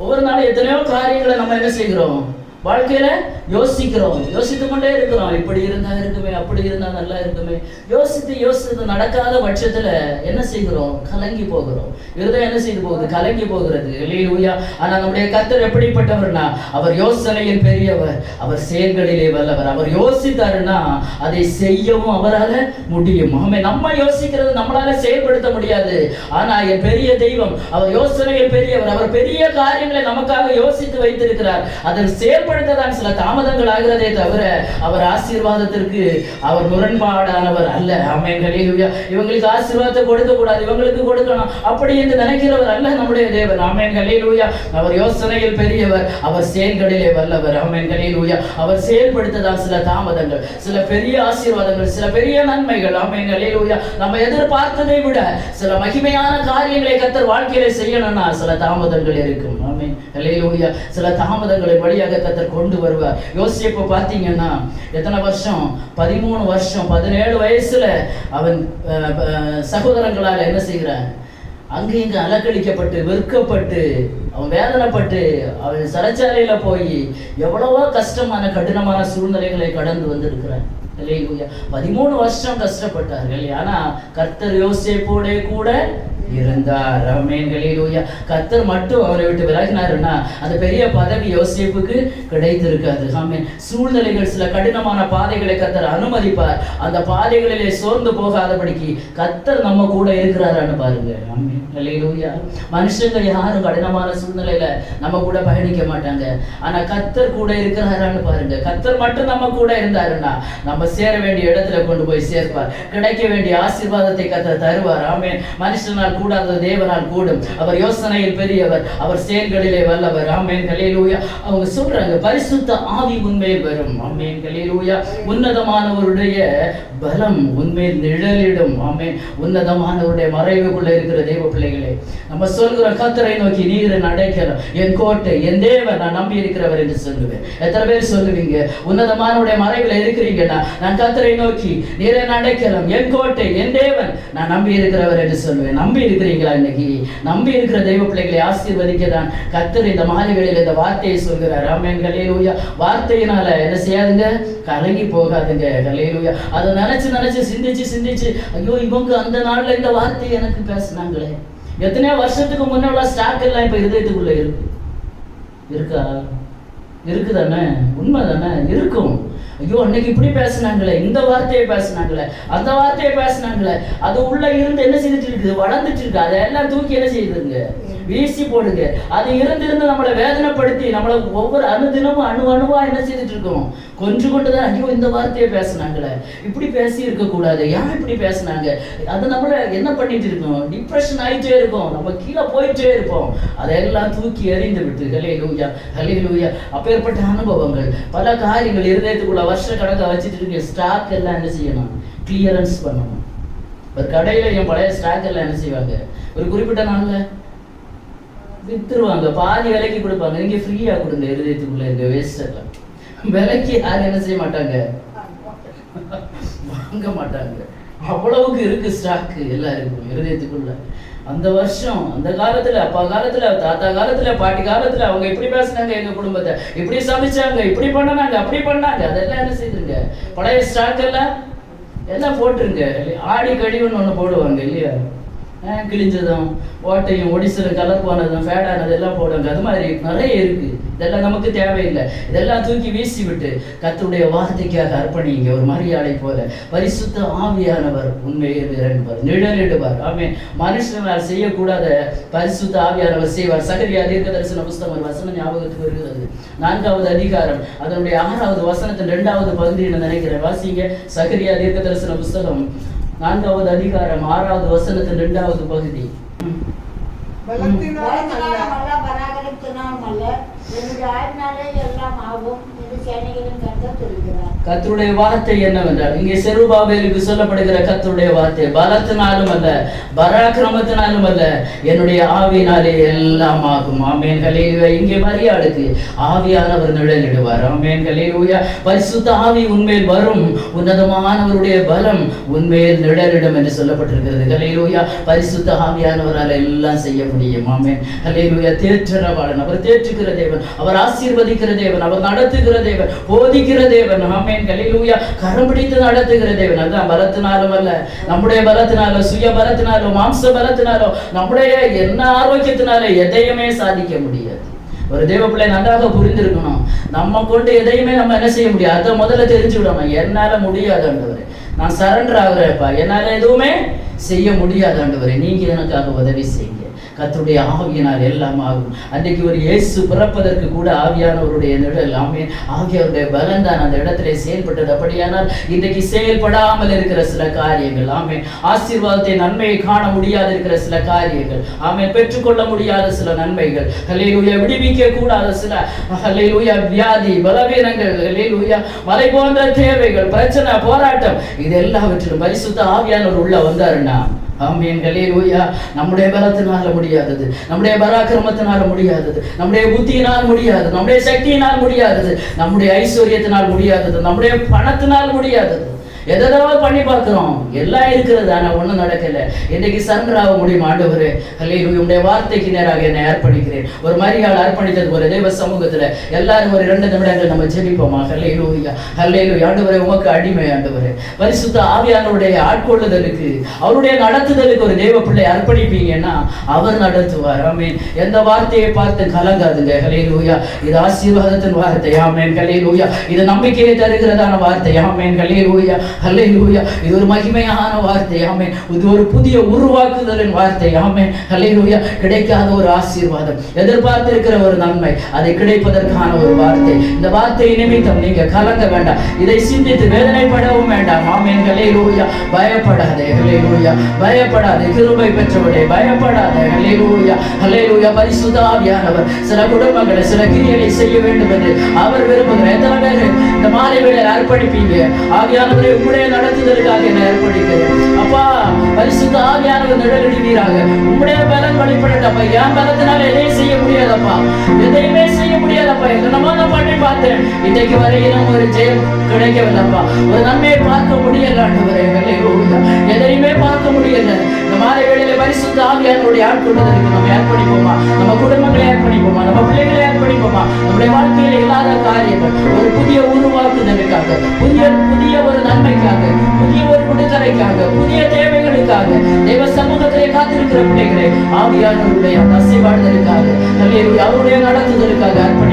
ஒவ்வொரு நாளும் எத்தனையோ காரியங்களை நம்ம என்ன செய்கிறோம்? வாழ்க்கையில யோசிக்கிறோம், யோசித்து கொண்டே இருக்கிறோம். இப்படி இருந்தா இருக்குமே, அப்படி இருந்தா நல்லா இருக்குமே. யோசித்து நடக்காத பட்சத்துல என்ன செய்கிறோம்? கலங்கி போகிறோம். இருதயம் என்ன செய்து போகுது? கலங்கி போகிறது. ஹல்லேலூயா. ஆனா நம்முடைய கர்த்தர் எப்படிப்பட்டவர்னா அவர் யோசனையில் பெரியவர், அவர் செயல்களிலே வல்லவர். அவர் யோசித்தாருன்னா அதை செய்யவும் அவரால் முடியும். நம்ம யோசிக்கிறது நம்மளால செயல்படுத்த முடியாது. ஆனா என் பெரிய தெய்வம் அவர் யோசனையில் பெரியவர். அவர் பெரிய காரியங்களை நமக்காக யோசித்து வைத்திருக்கிறார். அதை செயல்படுத்த தான் சில தாமதங்கள் ஆகிறதே தவிர அவர் ஆசீர்வாதத்திற்கு அவர் முரண்பாடானவர் அல்ல. ஆமென். ஹல்லேலூயா. இவங்களுக்கு ஆசீர்வாதத்தை கொடுக்க கூடாது, இவங்களுக்கு கொடுக்கணும் அப்படி என்று நினைக்கிறவர் அல்ல நம்முடைய தேவன். ஆமென். ஹல்லேலூயா. அவர் யோசனையில் பெரியவர், அவர் செயல்களிலே வல்லவர். ஆமென். ஹல்லேலூயா. அவர் செயல்படுத்ததான் சில தாமதங்கள், சில பெரிய ஆசீர்வாதங்கள், சில பெரிய நன்மைகள். ஆமென். ஹல்லேலூயா. நம்ம எதிர்பார்த்ததை விட சில மகிமையான காரியங்களை கர்த்தர் வாழ்க்கையில செய்யணும்னா சில தாமதங்கள் இருக்கும். ஆமென். ஹல்லேலூயா. சில தாமதங்களின் வழியாக கர்த்தர் கொண்டு வருவார். யோசேப்பு பார்த்தீங்கன்னா எத்தனை வருஷம்? 13 வருஷம். 17 வயசுல அவன் சகோதரங்களால் என்ன செய்கிறான்? அங்கே இங்கு அலக்கழிக்கப்பட்டு வெறுக்கப்பட்டு அவன் வேதனைப்பட்டு அவன் சிறைச்சாலையில போய் எவ்வளவோ கஷ்டமான கடினமான சூழ்நிலைகளை கடந்து வந்திருக்கிறான். 13 வருஷம் கஷ்டப்பட்டார்கள். ஆனா கர்த்தர் யோசேப்போட கூட இருந்தார். ஆமென். ஹல்லேலூயா. கர்த்தர் மட்டும் அவரை விட்டு விலகினாருன்னா அந்த பெரிய பதவி யோசேப்புக்கு கிடைத்திருக்காது. ஆமென். சூழ்நிலைகள் சில கடினமான பாதைகளை கர்த்தர் அனுமதிப்பார். அந்த பாதைகளிலே சோர்ந்து போகாதபடிக்கு கர்த்தர் நம்ம கூட இருக்கிறாரான்னு பாருங்க. ஆமென். ஹல்லேலூயா. மனுஷங்க யாரும் கடினமான சூழ்நிலையில நம்ம கூட பயணிக்க மாட்டாங்க. ஆனா கர்த்தர் கூட இருக்கிறாரான்னு பாருங்க. கர்த்தர் மட்டும் நம்ம கூட இருந்தாருன்னா நம்ம சேர வேண்டிய இடத்துல கொண்டு போய் சேர்ப்பார். கிடைக்க வேண்டிய ஆசீர்வாதத்தை கர்த்தர் தருவார். ஆமென். மனுஷனால் கூடாத தேவனால் கூடும். அவர் யோசனையில் பெரியவர், அவர் செயல்களிலே வல்லவர். ஆமென் ஹல்லேலூயா. அவங்க சொல்றாங்க பரிசுத்த ஆவி உண்மையில் வரும். ஆமென் ஹல்லேலூயா. உன்னதமானவருடைய பலம் உண்மையில் நிழலிடும். ஆமென். உன்னதமானவருடைய மறைவுக்குள்ள இருக்கிற தேவ பிள்ளைகளே, நம்ம சொல்கிற கர்த்தரை நோக்கி நீர் அடைக்கலம், என் கோட்டை, என் தேவன், நான் நம்பி இருக்கிறவர் என்று சொல்லுவேன். எத்தனை பேர் சொல்லுவீங்க? உன்னதமானவருடைய மறைவுல இருக்கிறீங்கன்னா, நான் கர்த்தரை நோக்கி நீர் அடைக்கலம், என் கோட்டை, என் தேவன், நான் நம்பி இருக்கிறவர் என்று சொல்லுவேன். நம்பி இருக்கிறீங்களா? இன்னைக்கு நம்பி இருக்கிற தெய்வ பிள்ளைகளை ஆசீர்வதிக்க தான் கர்த்தர் இந்த மாலை வேளையில இந்த வார்த்தையை சொல்கிறார். ஆமென் ஹல்லேலூயா. வார்த்தையினால என்ன செய்யாதுங்க? கலங்கி போகாதுங்க. ஹல்லேலூயா. அதை நினைச்சு சிந்திச்சு ஐயோ இவங்க அந்த நாள்ல இந்த வார்த்தையை எனக்கு பேசினாங்களே, எத்தனையோ வருஷத்துக்கு முன்னாடி ஸ்டாக் எல்லாம் இப்ப இருதயத்துக்குள்ள இருக்கா? இருக்குதானே? உண்மை தானே? இருக்கும். ஐயோ அன்னைக்கு இப்படி பேசினாங்களே, இந்த வார்த்தையை பேசினாங்களே, அந்த வார்த்தையை பேசினாங்களே, அது உள்ள இருந்து என்ன செய்துட்டு இருக்குது? வளர்ந்துட்டு இருக்கு. அதெல்லாம் தூக்கி என்ன செய்யுதுங்க? வீசி போடுங்க. அது இருந்து நம்மளை வேதனைப்படுத்தி நம்மளை ஒவ்வொரு அணுதினமும் அணுவா என்ன செய்துட்டு இருக்கோம்? கொன்று கொண்டுதான். ஐயோ இந்த வார்த்தையை பேசினாங்களே, இப்படி பேசி இருக்க கூடாது, ஏன் இப்படி பேசினாங்க? அது நம்மள என்ன பண்ணிட்டு இருக்கோம்? டிப்ரெஷன் ஆயிட்டே இருக்கும், நம்ம கீழே போயிட்டே இருப்போம். அதெல்லாம் தூக்கி எறிந்து விட்டு ஹல்லேலூயா ஹல்லேலூயா. அப்பேற்பட்ட அனுபவங்கள், பல காரியங்கள் இருதயத்துக்குள்ள வருஷ கணக்கா வச்சுட்டு இருக்க ஸ்டாக் எல்லாம் என்ன செய்யணும்? கிளியரன்ஸ் பண்ணணும். ஒரு கடையில என் பழைய ஸ்டாக் எல்லாம் என்ன செய்வாங்க? ஒரு குறிப்பிட்ட நாள்ல வித்துருவாங்க, பாதி விலைக்கு கொடுப்பாங்க. நீங்க ஃப்ரீயா கொடுங்க. இருதயத்துக்குள்ள இருக்க வேஸ்ட் எல்லாம் விலைக்கு யாரும் என்ன செய்ய மாட்டாங்க? வாங்க மாட்டாங்க. அவ்வளவுக்கு இருக்கு ஸ்டாக் எல்லாருக்கும் இருதயத்துக்குள்ள. அந்த வருஷம், அந்த காலத்துல, அப்பா காலத்துல, தாத்தா காலத்துல, பாட்டி காலத்துல அவங்க இப்படி பேசினாங்க, எங்க குடும்பத்தை இப்படி சமைச்சாங்க, இப்படி பண்ணாங்க, அப்படி பண்ணாங்க. அதெல்லாம் என்ன செய்யுங்க? பழைய ஸ்டாக் எல்லாம் போட்டுருங்க. ஆடி கழிவுன்னு ஒண்ணு போடுவாங்க இல்லையா? கிழிஞ்சதும் ஓட்டையும் ஒடிசலும் கலர் போனதும் ஃபேடானது எல்லாம் போடுவாங்க. அது மாதிரி நிறைய இருக்கு. இதெல்லாம் நமக்கு தேவையில்லை. இதெல்லாம் தூக்கி வீசி விட்டு கர்த்தருடைய வார்த்தைக்காக அர்ப்பணிங்க. ஒரு மரியாதை போல பரிசுத்த ஆவியானவர் உண்மையில் இறங்குவார், நிழலிடுவார். ஆமென். மனுஷனால் செய்யக்கூடாத பரிசுத்த ஆவியானவர் செய்வார். சகரியா தீர்க்கதரிசன புஸ்தகம் ஒரு வசனம் ஞாபகத்துக்கு வருகிறது. 4வது அதிகாரம் அதனுடைய 6வது வசனத்தின் 2வது பகுதின்னு நினைக்கிறேன். வாசிங்க. சகரியா தீர்க்கதரிசன புஸ்தகம் 4வது அதிகாரம் 6வது வசனத்தின் 2வது பகுதி. கர்த்தருடைய வார்த்தை என்னவென்றால், இங்கே செருபாபேலுக்கு சொல்லப்படுகிற கர்த்தருடைய வார்த்தை பலத்தினாலும் அல்ல, பராக்கிரமத்தினாலும் அல்ல, என்னுடைய ஆவியினாலே எல்லாம் ஆகும். ஆமென் ஹல்லேலூயா. இங்கே மரியாளுக்கு ஆவியானவர் நிழலிடுவார். ஆமென் ஹல்லேலூயா. பரிசுத்த ஆவி உண்மையில் வரும், உன்னதமானவருடைய பலம் உண்மையில் நிழலிடும் என்று சொல்லப்பட்டிருக்கிறது. ஹல்லேலூயா. பரிசுத்த ஆவியானவரால் எல்லாம் செய்ய முடியும். ஆமென் ஹல்லேலூயா. தேற்றரவாளன், அவர் தேற்றுகிற தேவன், அவர் ஆசீர்வதிக்கிற தேவன், அவர் நடத்துகிற தேவன், போதிக்கிற தேவன். ஆமென் ஹல்லேலூயா. கரம் பிடித்து நடத்துகிற தேவன். அதுதான் பலத்தினாலும் அல்ல, நம்முடைய பலத்தினாலோ, சுய பலத்தினாலோ, மாம்ச பலத்தினாலோ, நம்முடைய என்ன ஆரோக்கியத்தினால எதையுமே சாதிக்க முடியாது. ஒரு தேவ பிள்ளை நன்றாக புரிந்திருக்கணும். நம்ம கொண்டு எதையுமே நம்ம என்ன செய்ய முடியாது. அதை முதல்ல தெரிஞ்சுவிடணும். என்னால முடியாது ஆண்டவரே, நான் சரண்டர் ஆகுறேன்ப்பா, என்னால எதுவுமே செய்ய முடியாது ஆண்டவரே, நீங்க எனக்காக உதவி செய்யுங்க. கர்த்தருடைய ஆவியினால் எல்லாம் ஆகும். அன்றைக்கு ஒரு இயேசு பிறப்பதற்கு கூட ஆவியானவருடைய நிழல், ஆமென், ஆவியாருடைய பலம் தான் அந்த இடத்திலே செயல்பட்டது. அப்படியானால் இன்றைக்கு செயல்படாமல் இருக்கிற சில காரியங்கள், ஆமென், ஆசீர்வாதத்தை நன்மையை காண முடியாத இருக்கிற சில காரியங்கள், ஆமென், பெற்றுக்கொள்ள முடியாத சில நன்மைகள், ஹல்லேலூயா, விடுவிக்க கூடாத சில, ஹல்லேலூயா, வியாதி, பலவீனங்கள், ஹல்லேலூயா, மலை போன்ற தேவைகள், பிரச்சனை, போராட்டம், இது எல்லாவற்றிலும் பரிசுத்த ஆவியானவர் உள்ள வந்தாருன்னா, ஆமென் ஹல்லேலூயா, நம்முடைய பலத்தினால முடியாதது, நம்முடைய பராக்கிரமத்தினால முடியாதது, நம்முடைய புத்தியினால் முடியாதது, நம்முடைய சக்தியினால் முடியாதது, நம்முடைய ஐஸ்வர்யத்தினால் முடியாதது, நம்முடைய பணத்தினால் முடியாதது, எதாவது பண்ணி பார்க்கிறோம், எல்லாம் இருக்கிறது, ஆனா ஒண்ணும் நடக்கல. இன்னைக்கு சரண்டராக முடியும். ஆண்டவரே ஹல்லேலூயா, உம்முடைய வார்த்தைக்கு நேராக என்னை அர்ப்பணிக்கிறேன். ஒரு மரியாதை அர்ப்பணித்தது போல தேவ சமூகத்துல எல்லாரும் ஒரு 2 நிமிடங்கள் நம்ம ஜெபிப்போமா? ஹல்லேலூயா ஹல்லேலூயா. ஆண்டவரே உமக்கு அடிமை. ஆண்டவரே பரிசுத்த ஆவியானவருடைய ஆட்கொள்ளுதலுக்கு, அவருடைய நடத்துதலுக்கு ஒரு தேவ பிள்ளை அர்ப்பணிப்பீங்கன்னா அவர் நடத்துவார். ஆமென். எந்த வார்த்தையை பார்த்து கலங்காதுங்க. ஹல்லேலூயா. இது ஆசீர்வாதத்தின் வார்த்தை. ஆமென் ஹல்லேலூயா. இது நம்பிக்கையை தருகிறதான வார்த்தை. ஆமென் ஹல்லேலூயா. ஹல்லேலூயா. இது ஒரு மகிமையான வார்த்தை. ஆமென். இது ஒரு புதிய உருவாக்குதலின் வார்த்தை. ஆமென். ஹல்லேலூயா. கிடைக்காத ஒரு ஆசீர்வாதம், எதிர்பார்த்திருக்கிற ஒரு நன்மை, அதை கிடைப்பதற்கான ஒரு வார்த்தை. இந்த வார்த்தை நிமித்தம் நீங்க கலங்க வேண்டாம், இதை சிந்தித்து வேதனைப்படவும் வேண்டாம். ஆமென். ஹல்லேலூயா. பயப்படாதே. ஹல்லேலூயா. பயப்படாதே. கிருபை பெற்றவரே பயப்படாதே. ஹல்லேலூயா. ஹல்லேலூயா. பரிசுத்த ஆவியானவர் சில குடும்பங்களை சில கிரியைகளை செய்ய வேண்டும் என்று அவர் விரும்புகிற எத்தனை பேர் இந்த மாலை வேளையில் அர்ப்பணிப்பீங்க? ஆவியானவரை உம்முடைய நடத்துதலுக்காக என்ன அர்ப்பணிக்கிறேன் அப்பா. பரிசுத்த ஆவியானவர் நிழலிடுவீராக. உம்முடைய பலன் வெளிப்படட்டப்பா. என் பலத்தினால எதையும் செய்ய முடியாதப்பா, எதையுமே செய்ய முடியாதப்பா. என்னமோ நான் பண்ணி பார்த்தேன், இன்றைக்கு வரையிலும் ஒரு ஜெயம் கிடைக்கவில்லப்பா, ஒரு நன்மையை பார்க்க முடியல ஆண்டவரே. ஹல்லேலூயா. எதையுமே பார்க்க முடியல. இந்த மாலை வேளையில பரிசுத்த ஆவியானவருடைய ஆட்கொண்டதற்கு நம்ம அர்ப்பணிப்போமா? நம்ம குடும்பங்களை அர்ப்பணிப்போமா? நம்ம பிள்ளைகளை அர்ப்பணிப்போமா? நம்முடைய வாழ்க்கையில் இல்லாத காரியங்கள் ஒரு புதிய உருவாக்குதலுக்காக, புதிய ஒரு நன்மைக்காக, புதிய ஒரு விடுதலைக்காக, புதிய தேவைகளுக்காக தேவ சமூகத்திலே காத்திருக்கிற பிள்ளைகளை ஆவியானவருடைய அசைவாடுதலுக்காக, அவருடைய நடத்துதலுக்காக அர்ப்பணி